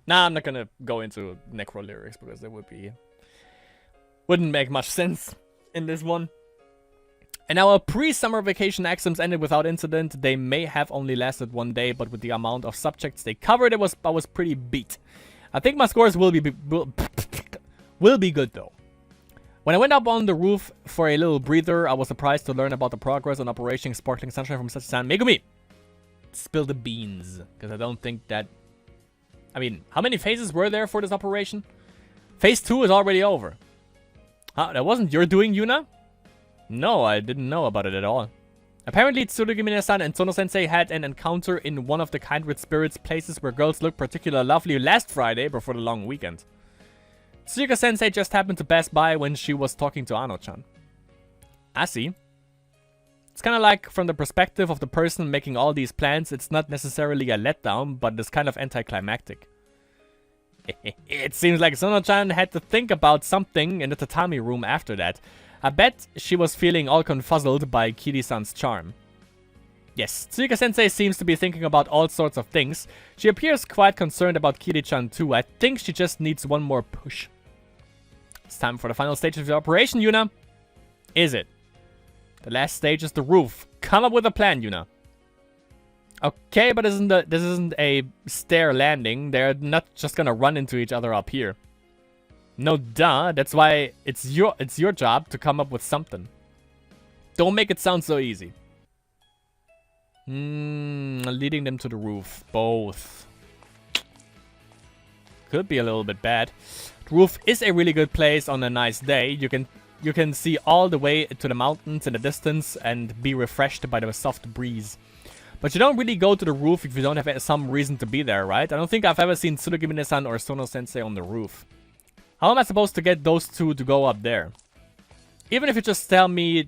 Nah, I'm not gonna go into necro lyrics because they wouldn't make much sense in this one. And our pre-summer vacation exams ended without incident. They may have only lasted one day, but with the amount of subjects they covered, I was pretty beat. I think my scores will be good though. When I went up on the roof for a little breather, I was surprised to learn about the progress on Operation Sparkling Sunshine from Sachi-san. Megumi! Spill the beans, because I don't think that... I mean, how many phases were there for this operation? Phase 2 is already over. Huh, that wasn't your doing, Yuna? No, I didn't know about it at all. Apparently, Tsurugimi-san and Sono-sensei had an encounter in one of the Kindred Spirits places where girls looked particularly lovely last Friday before the long weekend. Tsuruka-sensei just happened to pass by when she was talking to Ano-chan. I see. It's kind of like, from the perspective of the person making all these plans, it's not necessarily a letdown, but it's kind of anticlimactic. It seems like Sono-chan had to think about something in the tatami room after that. I bet she was feeling all confuzzled by Kiri-san's charm. Yes, Tsuruka-sensei seems to be thinking about all sorts of things. She appears quite concerned about Kiri-chan too. I think she just needs one more push. It's time for the final stage of the operation, Yuna. Is it? The last stage is the roof. Come up with a plan, Yuna. Okay, but this isn't a stair landing. They're not just gonna run into each other up here. No, duh. That's why it's your job to come up with something. Don't make it sound so easy. Leading them to the roof. Both. Could be a little bit bad. The roof is a really good place on a nice day. You can see all the way to the mountains in the distance and be refreshed by the soft breeze. But you don't really go to the roof if you don't have some reason to be there, right? I don't think I've ever seen Tsurugimi-san or Sono-sensei on the roof. How am I supposed to get those two to go up there? Even if you just tell me...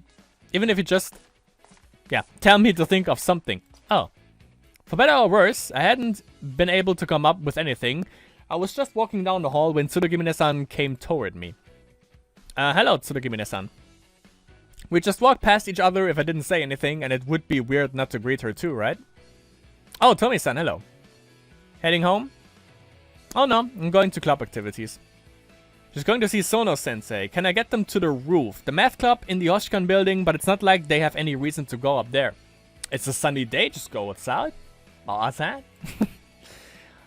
Yeah, tell me to think of something. Oh. For better or worse, I hadn't been able to come up with anything. I was just walking down the hall when Tsurugimi-san came toward me. Hello, Tsurugimi-san. We just walked past each other if I didn't say anything, and it would be weird not to greet her too, right? Oh, Tomi-san, hello. Heading home? Oh no, I'm going to club activities. Just going to see Sono-sensei. Can I get them to the roof? The math club in the Hoshkan building, but it's not like they have any reason to go up there. It's a sunny day, just go outside. Outside?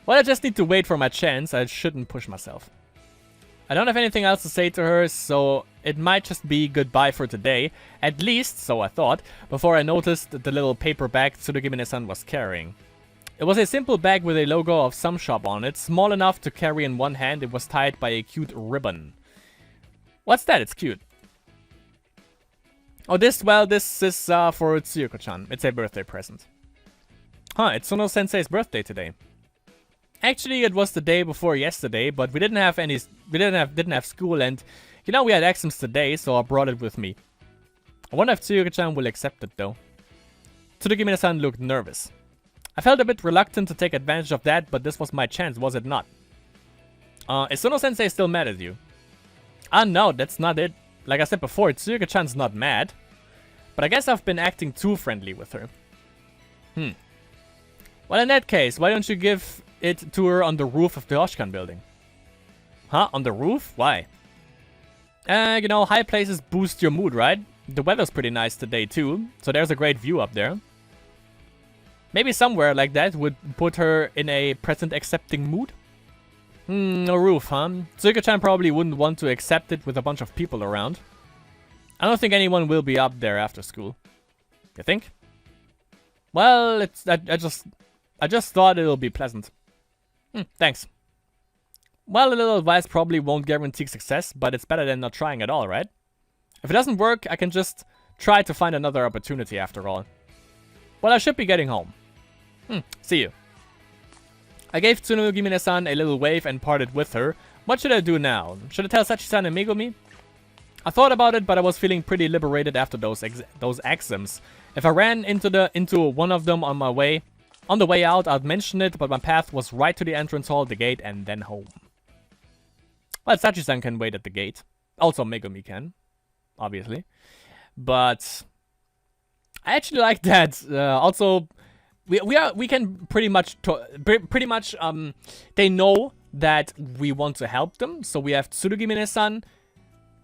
Well, I just need to wait for my chance. I shouldn't push myself. I don't have anything else to say to her, so it might just be goodbye for today. At least, so I thought, before I noticed the little paper bag Tsurugimi-san was carrying. It was a simple bag with a logo of some shop on it, small enough to carry in one hand. It was tied by a cute ribbon. What's that? It's cute. Oh, this is for Tsuruko-chan. It's a birthday present. Huh, it's Sono-sensei's birthday today. Actually, it was the day before yesterday, but we didn't have school, and you know we had exams today, so I brought it with me. I wonder if Tsuruko-chan will accept it though. Tsurugimi-san looked nervous. I felt a bit reluctant to take advantage of that, but this was my chance, was it not? Is Sono-sensei still mad at you? No, that's not it. Like I said before, Tsuruko-chan's not mad. But I guess I've been acting too friendly with her. Well, in that case, why don't you give it to her on the roof of the Hoshkan building? Huh? On the roof? Why? You know, high places boost your mood, right? The weather's pretty nice today too, so there's a great view up there. Maybe somewhere like that would put her in a present-accepting mood? A roof, huh? Tsuruko-chan probably wouldn't want to accept it with a bunch of people around. I don't think anyone will be up there after school. You think? Well, I just thought it'll be pleasant. Thanks. Well, a little advice probably won't guarantee success, but it's better than not trying at all, right? If it doesn't work, I can just try to find another opportunity after all. Well, I should be getting home. See you. I gave Tsurugimi-san a little wave and parted with her. What should I do now? Should I tell Sachi-san and Megumi? I thought about it, but I was feeling pretty liberated after those exams. If I ran into one of them on the way out, I'd mention it, but my path was right to the entrance hall, the gate, and then home. Well, Sachi-san can wait at the gate. Also, Megumi can, obviously. But I actually like that. Also, we can pretty much they know that we want to help them. So we have Tsurugimine-san.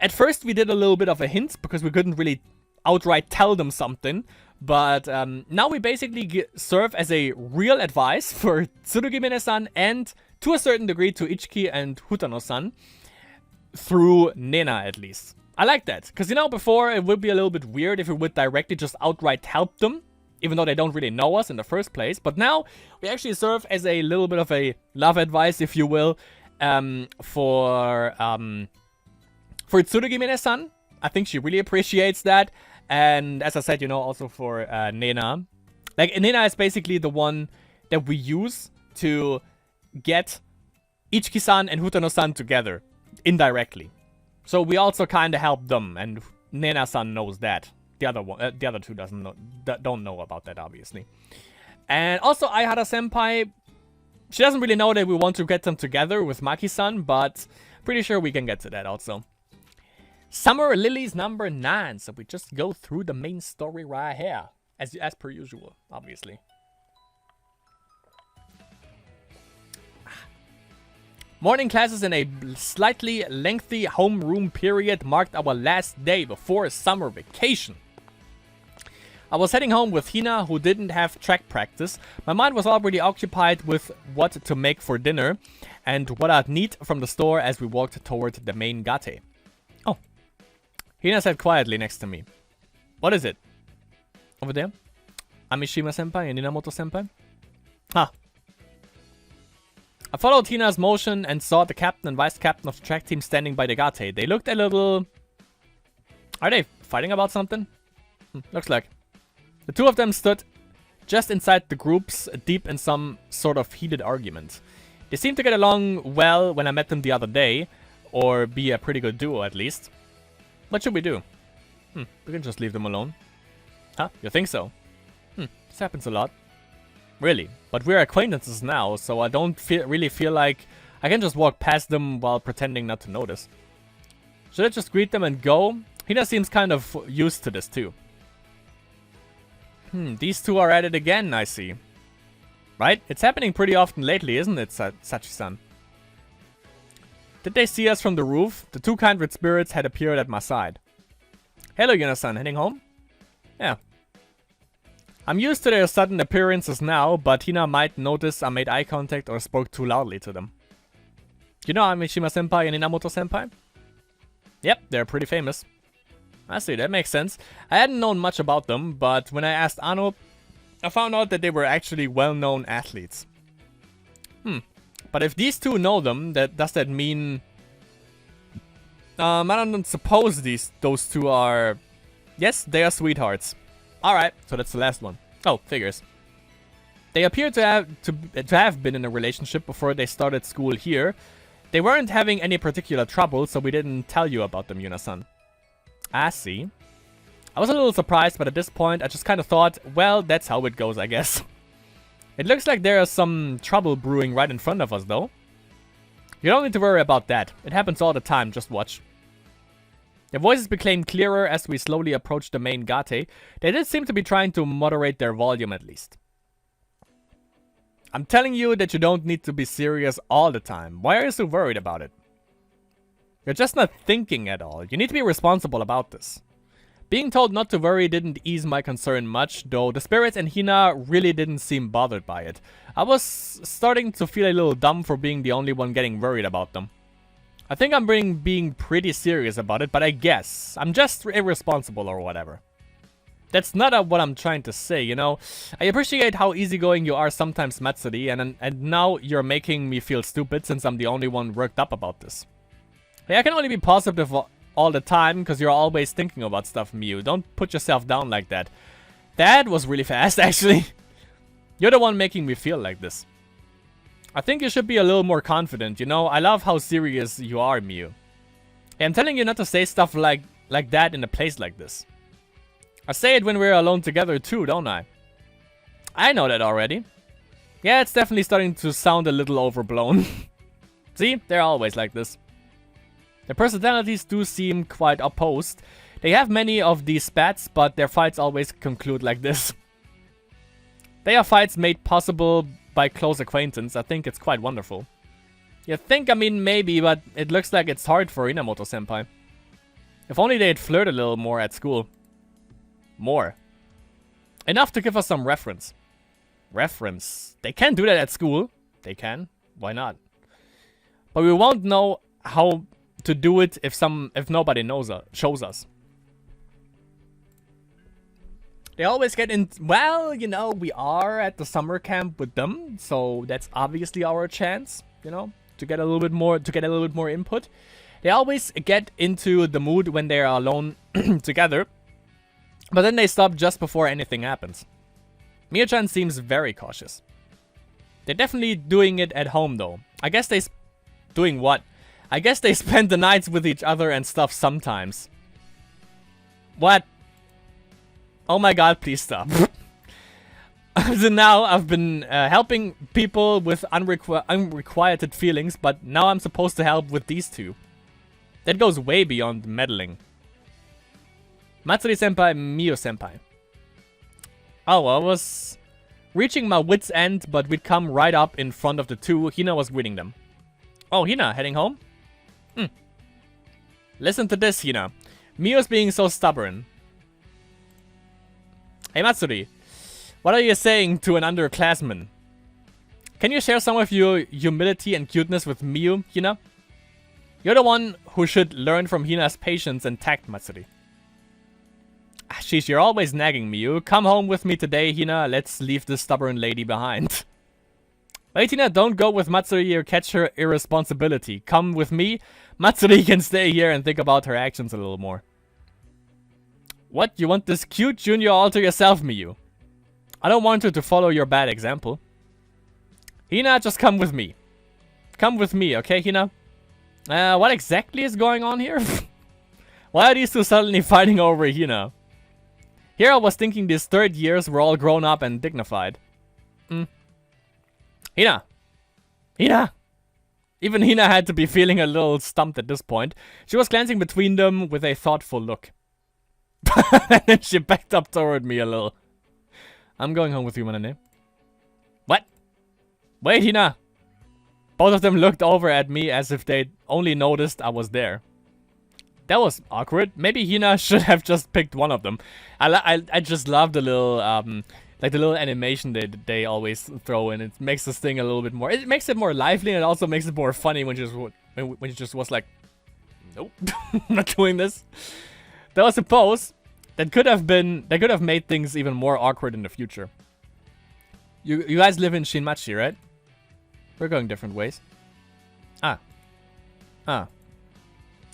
At first we did a little bit of a hint because we couldn't really outright tell them something. But now we basically serve as a real advice for Tsurugimine-san and to a certain degree to Ichiki and Hutano-san. Through Nena at least. I like that. Because you know, before it would be a little bit weird if we would directly just outright help them. Even though they don't really know us in the first place. But now, we actually serve as a little bit of a love advice, if you will, for Tsurugimine-san. I think she really appreciates that. And as I said, you know, also for Nena. Like, Nena is basically the one that we use to get Ichiki-san and Hutano-san together. Indirectly. So we also kind of help them. And Nena-san knows that. The other two don't know about that, obviously. And also, Aihara-senpai, she doesn't really know that we want to get them together with Maki-san, but pretty sure we can get to that also. Summer Lilies number 9, so we just go through the main story right here, as per usual, obviously. Morning classes in a slightly lengthy homeroom period marked our last day before summer vacation. I was heading home with Hina, who didn't have track practice. My mind was already occupied with what to make for dinner and what I'd need from the store as we walked toward the main gate. Oh. Hina said quietly next to me. What is it? Over there? Amishima-senpai and Inamoto-senpai? Huh. I followed Hina's motion and saw the captain and vice captain of the track team standing by the gate. They looked a little... Are they fighting about something? Looks like. The two of them stood just inside the groups, deep in some sort of heated argument. They seemed to get along well when I met them the other day, or be a pretty good duo at least. What should we do? We can just leave them alone. Huh? You think so? This happens a lot. Really, but we're acquaintances now, so I don't really feel like I can just walk past them while pretending not to notice. Should I just greet them and go? Hina seems kind of used to this too. These two are at it again, I see. Right? It's happening pretty often lately, isn't it, Sachi-san? Did they see us from the roof? The two Kindred Spirits had appeared at my side. Hello, Yuna-san. Heading home? Yeah. I'm used to their sudden appearances now, but Hina might notice I made eye contact or spoke too loudly to them. You know Amishima-senpai and Inamoto-senpai? Yep, they're pretty famous. I see, that makes sense. I hadn't known much about them, but when I asked Ano, I found out that they were actually well-known athletes. But if these two know them, does that mean... I don't suppose those two are... Yes, they are sweethearts. Alright, so that's the last one. Oh, figures. They appear to have been in a relationship before they started school here. They weren't having any particular trouble, so we didn't tell you about them, Yuna-san. I see. I was a little surprised, but at this point, I just kind of thought, well, that's how it goes, I guess. It looks like there is some trouble brewing right in front of us, though. You don't need to worry about that. It happens all the time, just watch. Their voices became clearer as we slowly approached the main gate. They did seem to be trying to moderate their volume at least. I'm telling you that you don't need to be serious all the time. Why are you so worried about it? You're just not thinking at all. You need to be responsible about this. Being told not to worry didn't ease my concern much, though the spirits and Hina really didn't seem bothered by it. I was starting to feel a little dumb for being the only one getting worried about them. I think I'm being pretty serious about it, but I guess I'm just irresponsible or whatever. That's not what I'm trying to say, you know. I appreciate how easygoing you are sometimes, Matsuri, and now you're making me feel stupid since I'm the only one worked up about this. Hey, I can only be positive all the time because you're always thinking about stuff, Miu. Don't put yourself down like that. That was really fast, actually. You're the one making me feel like this. I think you should be a little more confident, you know? I love how serious you are, Miu. Hey, I'm telling you not to say stuff like that in a place like this. I say it when we're alone together too, don't I? I know that already. Yeah, it's definitely starting to sound a little overblown. See? They're always like this. Their personalities do seem quite opposed. They have many of these spats, but their fights always conclude like this. They are fights made possible by close acquaintance. I think it's quite wonderful. You think, I mean, maybe, but it looks like it's hard for Inamoto-senpai. If only they'd flirt a little more at school. More. Enough to give us some reference. Reference. They can do that at school. They can. Why not? But we won't know how to do it if nobody shows us. They always get in. Well, you know, we are at the summer camp with them, so that's obviously our chance, you know, to get a little bit more input. They always get into the mood when they are alone together, but then they stop just before anything happens. Mio-chan seems very cautious. They're definitely doing it at home, though. I guess doing what? I guess they spend the nights with each other and stuff sometimes. What? Oh my god, please stop. So now I've been helping people with unrequited feelings, but now I'm supposed to help with these two. That goes way beyond meddling. Matsuri-senpai, Mio-senpai. Oh, I was reaching my wit's end, but we'd come right up in front of the two. Hina was greeting them. Oh, Hina, heading home? Listen to this, Hina. Mio's being so stubborn. Hey, Matsuri. What are you saying to an underclassman? Can you share some of your humility and cuteness with Mio, Hina? You're the one who should learn from Hina's patience and tact, Matsuri. Sheesh, you're always nagging me. You come home with me today, Hina. Let's leave this stubborn lady behind. Wait, Hina, don't go with Matsuri or catch her irresponsibility. Come with me. Matsuri can stay here and think about her actions a little more. What? You want this cute junior all to yourself, Miyu? I don't want her to follow your bad example. Hina, just come with me. Come with me, okay, Hina? What exactly is going on here? Why are these two suddenly fighting over Hina? Here I was thinking these third years were all grown up and dignified. Hina! Hina! Even Hina had to be feeling a little stumped at this point. She was glancing between them with a thoughtful look. And then she backed up toward me a little. I'm going home with you, Manane. What? Wait, Hina! Both of them looked over at me as if they'd only noticed I was there. That was awkward. Maybe Hina should have just picked one of them. I just love the little like the little animation they always throw in. It makes this thing a little bit more. It makes it more lively, and it also makes it more funny when she just was like, nope, I'm not doing this. There was a pose that could have made things even more awkward in the future. You guys live in Shinmachi, right? We're going different ways.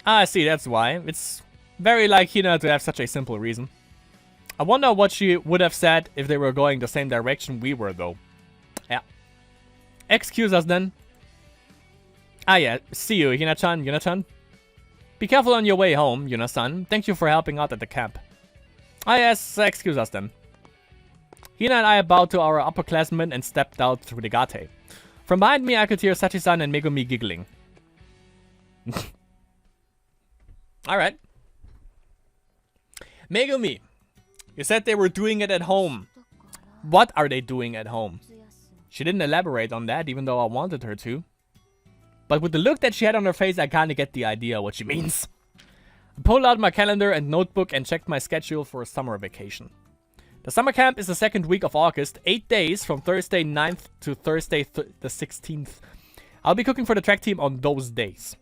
I see, that's why. It's very like Hina to have such a simple reason. I wonder what she would have said if they were going the same direction we were, though. Yeah. Excuse us, then. Yeah. See you, Hina-chan, Yuna-chan. Be careful on your way home, Yuna-san. Thank you for helping out at the camp. Yes, excuse us, then. Hina and I bowed to our upperclassmen and stepped out through the gate. From behind me, I could hear Sachi-san and Megumi giggling. Alright. Megumi, you said they were doing it at home. What are they doing at home? She didn't elaborate on that, even though I wanted her to. But with the look that she had on her face, I kinda get the idea what she means. I pulled out my calendar and notebook and checked my schedule for a summer vacation. The summer camp is the second week of August, 8 days from Thursday 9th to Thursday the 16th. I'll be cooking for the track team on those days.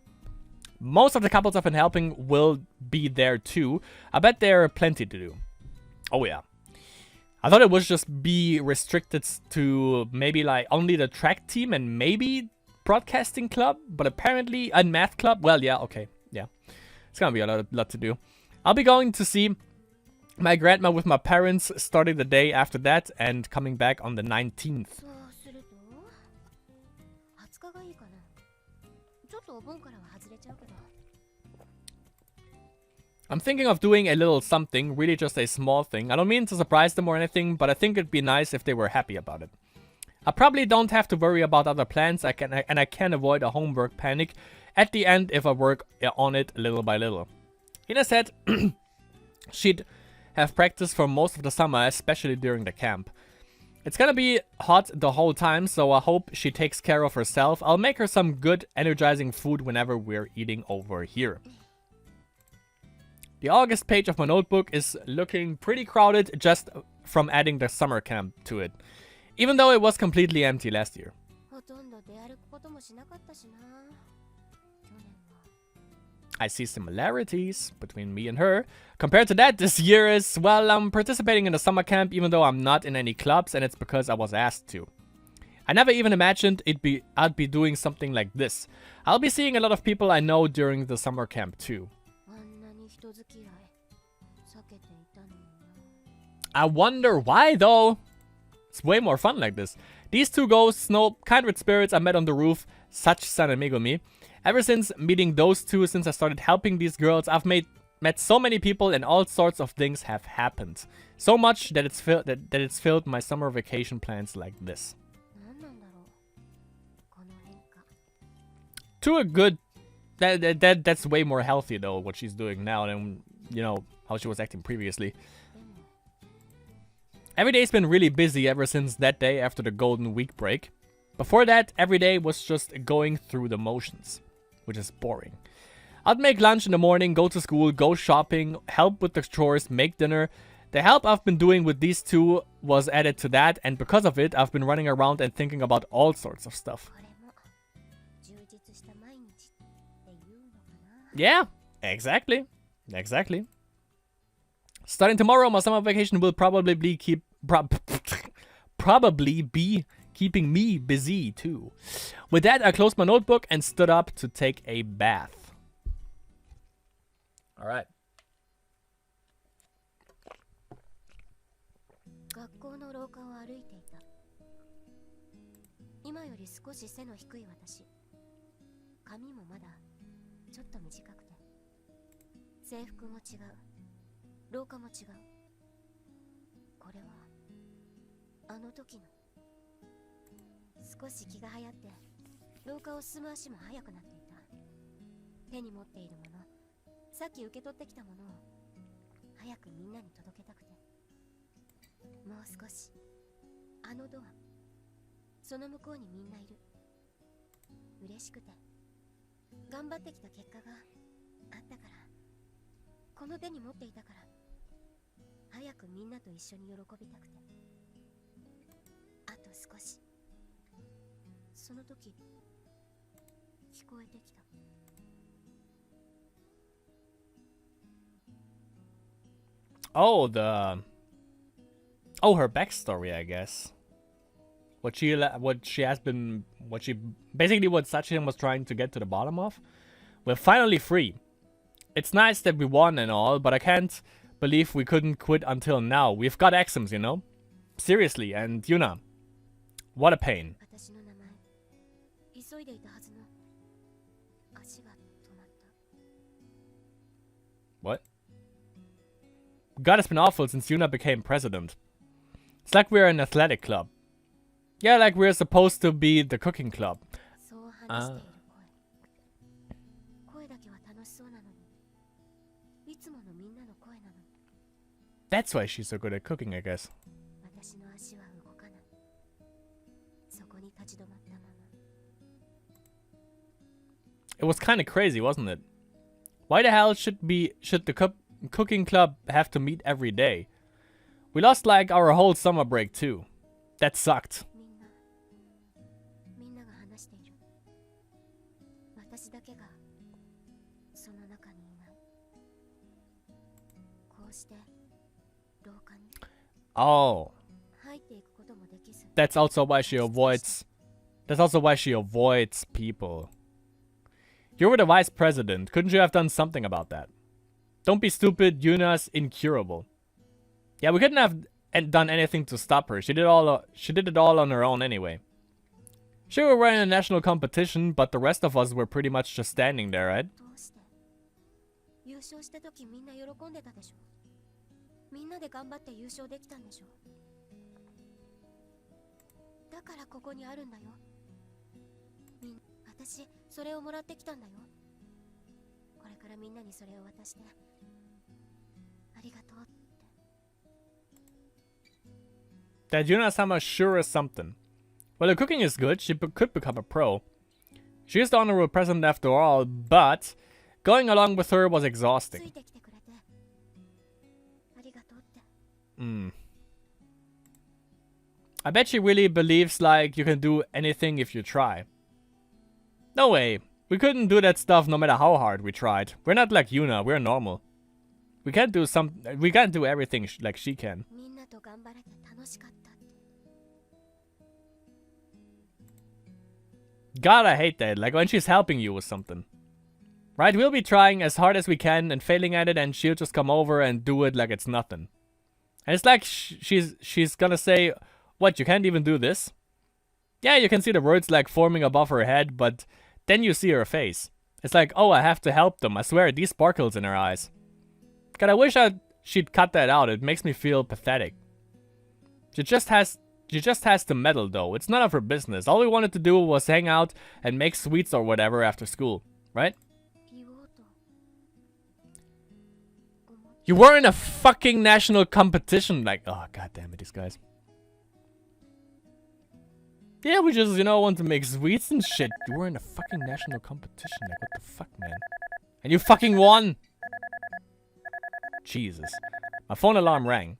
Most of the couples I've been helping will be there too. I bet there are plenty to do. Oh yeah. I thought it would just be restricted to maybe like only the track team and maybe broadcasting club, but apparently and math club. Well, yeah, okay, yeah. It's gonna be a lot to do. I'll be going to see my grandma with my parents starting the day after that and coming back on the 19th. I'm thinking of doing a little something, really just a small thing. I don't mean to surprise them or anything, but I think it'd be nice if they were happy about it. I probably don't have to worry about other plans, I can avoid a homework panic at the end if I work on it little by little. Hina said she'd have practice for most of the summer, especially during the camp. It's gonna be hot the whole time, so I hope she takes care of herself. I'll make her some good, energizing food whenever we're eating over here. The August page of my notebook is looking pretty crowded just from adding the summer camp to it, even though it was completely empty last year. I see similarities between me and her. Compared to that, this year is, well, I'm participating in the summer camp even though I'm not in any clubs, and it's because I was asked to. I never even imagined I'd be doing something like this. I'll be seeing a lot of people I know during the summer camp too. I wonder why though? It's way more fun like this. These two ghosts, no, kindred spirits I met on the roof, Sachi-san and Megumi. Ever since meeting those two, since I started helping these girls, I've met so many people and all sorts of things have happened. So much that it's filled my summer vacation plans like this. To a good... That's way more healthy though, what she's doing now than, you know, how she was acting previously. Every day's been really busy ever since that day after the Golden Week break. Before that, every day was just going through the motions, which is boring. I'd make lunch in the morning, go to school, go shopping, help with the chores, make dinner. The help I've been doing with these two was added to that, and because of it, I've been running around and thinking about all sorts of stuff. Yeah, exactly. Exactly. Starting tomorrow, my summer vacation will probably be keeping me busy too. With that, I closed my notebook and stood up to take a bath. All right. Oh, her backstory, I guess. What she basically what Sachin was trying to get to the bottom of. We're finally free. It's nice that we won and all, but I can't believe we couldn't quit until now. We've got exams, you know? Seriously, and Yuna, what a pain. What? God, it's been awful since Yuna became president. It's like we're an athletic club. Yeah, like we're supposed to be the cooking club. That's why she's so good at cooking, I guess. It was kind of crazy, wasn't it? Why the hell should the cooking club have to meet every day? We lost like our whole summer break too. That sucked. Oh. That's also why she avoids people. You were the vice president. Couldn't you have done something about that? Don't be stupid. Yuna's incurable. Yeah, we couldn't have done anything to stop her. She did it all on her own anyway. Sure, we were in a national competition, but the rest of us were pretty much just standing there, right? That Yuna-sama sure is something. Well, the cooking is good. She could become a pro. She is the honorable president after all, but going along with her was exhausting. I bet she really believes like you can do anything if you try. No way. We couldn't do that stuff no matter how hard we tried. We're not like Yuna, we're normal. We can't do everything like she can. God, I hate that. Like when she's helping you with something. Right? We'll be trying as hard as we can and failing at it, and she'll just come over and do it like it's nothing. And it's like she's gonna say, what, you can't even do this? Yeah, you can see the words like forming above her head, but then you see her face. It's like, oh, I have to help them. I swear, these sparkles in her eyes. God, I wish she'd cut that out. It makes me feel pathetic. She just has to meddle, though. It's none of her business. All we wanted to do was hang out and make sweets or whatever after school, right? You were in a fucking national competition. Like, oh, god damn it, these guys. Yeah, we just, want to make sweets and shit. You were in a fucking national competition. Like, what the fuck, man? And you fucking won! Jesus. My phone alarm rang.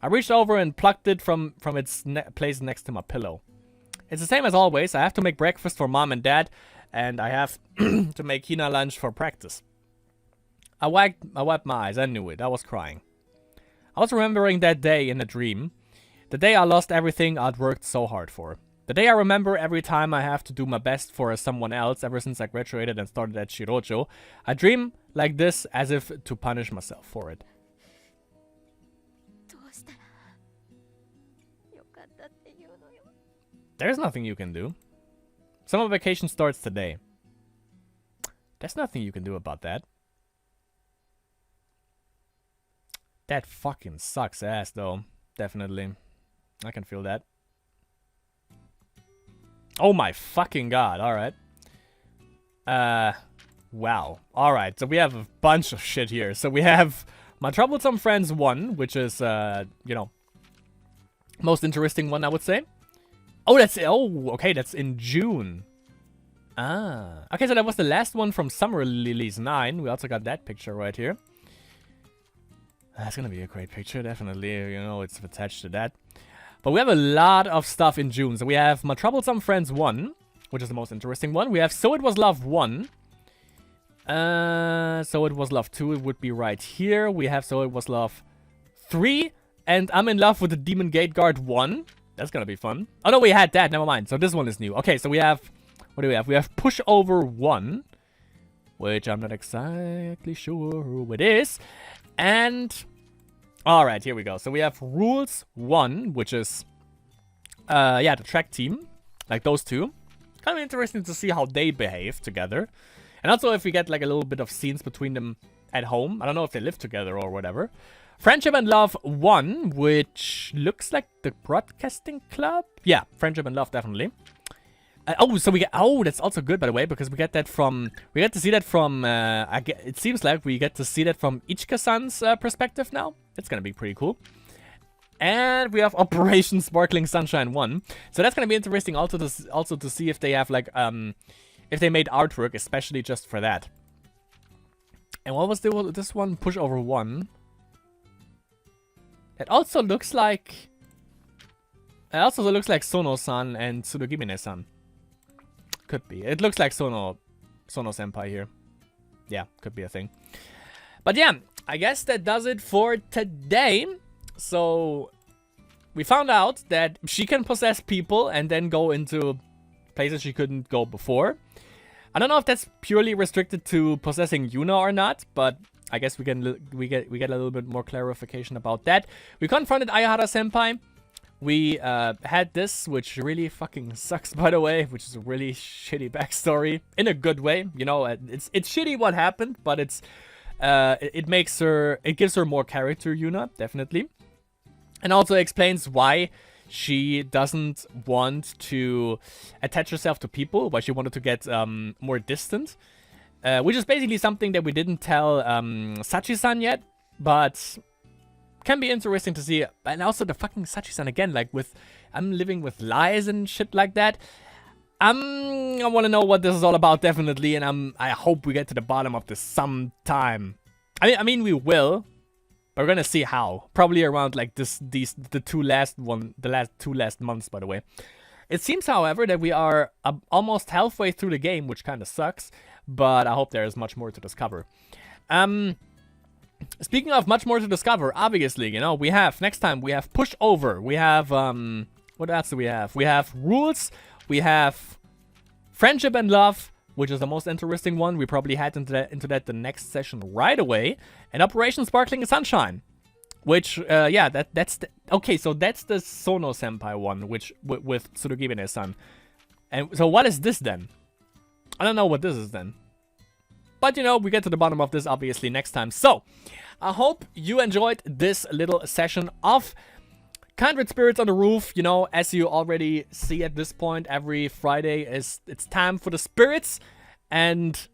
I reached over and plucked it from its place next to my pillow. It's the same as always. I have to make breakfast for mom and dad, and I have to make Hina lunch for practice. I wiped my eyes. I knew it. I was crying. I was remembering that day in a dream. The day I lost everything I'd worked so hard for. The day I remember every time I have to do my best for someone else ever since I graduated and started at Shojou. I dream like this as if to punish myself for it. There's nothing you can do. Summer vacation starts today. There's nothing you can do about that. That fucking sucks ass though. Definitely. I can feel that. Oh my fucking god, alright. Wow. Alright, so we have a bunch of shit here. So we have My Troublesome Friends 1, which is, most interesting one, I would say. Oh, okay, that's in June. Ah. Okay, so that was the last one from Summer Release 9. We also got that picture right here. That's gonna be a great picture, definitely. It's attached to that. But we have a lot of stuff in June. So we have My Troublesome Friends 1, which is the most interesting one. We have So It Was Love 1. So It Was Love 2, it would be right here. We have So It Was Love 3. And I'm in Love with the Demon Gate Guard 1. That's gonna be fun. Oh no, we had that. Never mind. So this one is new. Okay, so we have... What do we have? We have Pushover 1. Which I'm not exactly sure who it is. And... Alright, here we go. So we have Rules 1, which is, the track team. Like those two. Kind of interesting to see how they behave together. And also if we get like a little bit of scenes between them at home. I don't know if they live together or whatever. Friendship and Love 1, which looks like the Broadcasting Club. Yeah, Friendship and Love, definitely. So we get... Oh, that's also good, by the way, because we get that from... We get to see that from... it seems like we get to see that from Ichika-san's perspective now. That's gonna be pretty cool. And we have Operation Sparkling Sunshine 1. So that's gonna be interesting also to see if they have, like, if they made artwork, especially just for that. And what was this one? Pushover 1. It also looks like... It also looks like Sono-san and Tsurugimine-san. Could be. It looks like Sono-senpai here. Yeah, could be a thing. But yeah, I guess that does it for today. So, we found out that she can possess people and then go into places she couldn't go before. I don't know if that's purely restricted to possessing Yuna or not, but I guess we get a little bit more clarification about that. We confronted Ayahara-senpai. We had this, which really fucking sucks, by the way, which is a really shitty backstory in a good way. It's shitty what happened, but it gives her more character, Yuna, definitely, and also explains why she doesn't want to attach herself to people, why she wanted to get more distant, which is basically something that we didn't tell Sachi-san yet, but can be interesting to see. And also the fucking Sachi-san again, like with, I'm living with lies and shit like that. I want to know what this is all about, definitely, and I hope we get to the bottom of this sometime. I mean we will, but we're gonna see how. Probably around like the last two months, by the way. It seems, however, that we are almost halfway through the game, which kind of sucks, but I hope there is much more to discover. Speaking of much more to discover, obviously, you know, we have, next time, we have Pushover, we have, what else do we have? We have Rules, we have Friendship and Love, which is the most interesting one. We probably head into that the next session right away. And Operation Sparkling Sunshine, which, yeah, that's the, okay, so that's the Sono Senpai one, which, with Tsurugibine-san. And so what is this then? I don't know what this is then. But, you know, we get to the bottom of this, obviously, next time. So, I hope you enjoyed this little session of Kindred Spirits on the Roof. You know, as you already see at this point, every Friday it's time for the spirits. And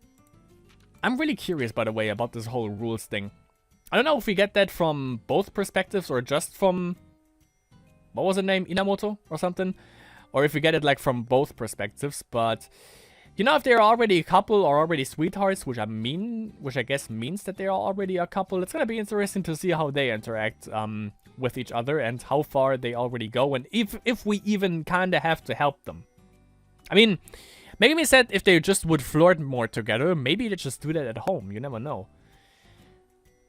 I'm really curious, by the way, about this whole rules thing. I don't know if we get that from both perspectives or just from, what was the name, Inamoto or something? Or if we get it, like, from both perspectives, but... You know, if they're already a couple or already sweethearts, which I guess means that they're already a couple, it's gonna be interesting to see how they interact with each other and how far they already go, and if we even kinda have to help them. I mean, Megumi said if they just would flirt more together, maybe they just do that at home, you never know.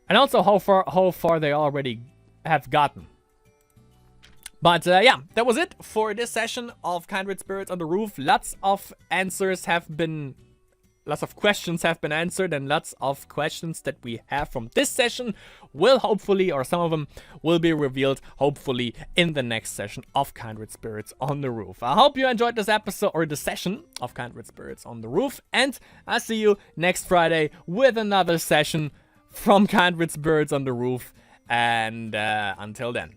And also how far they already have gotten. But yeah, that was it for this session of Kindred Spirits on the Roof. Lots of questions have been answered, and lots of questions that we have from this session will hopefully, or some of them will be revealed hopefully in the next session of Kindred Spirits on the Roof. I hope you enjoyed this episode, or the session of Kindred Spirits on the Roof, and I'll see you next Friday with another session from Kindred Spirits on the Roof, and until then.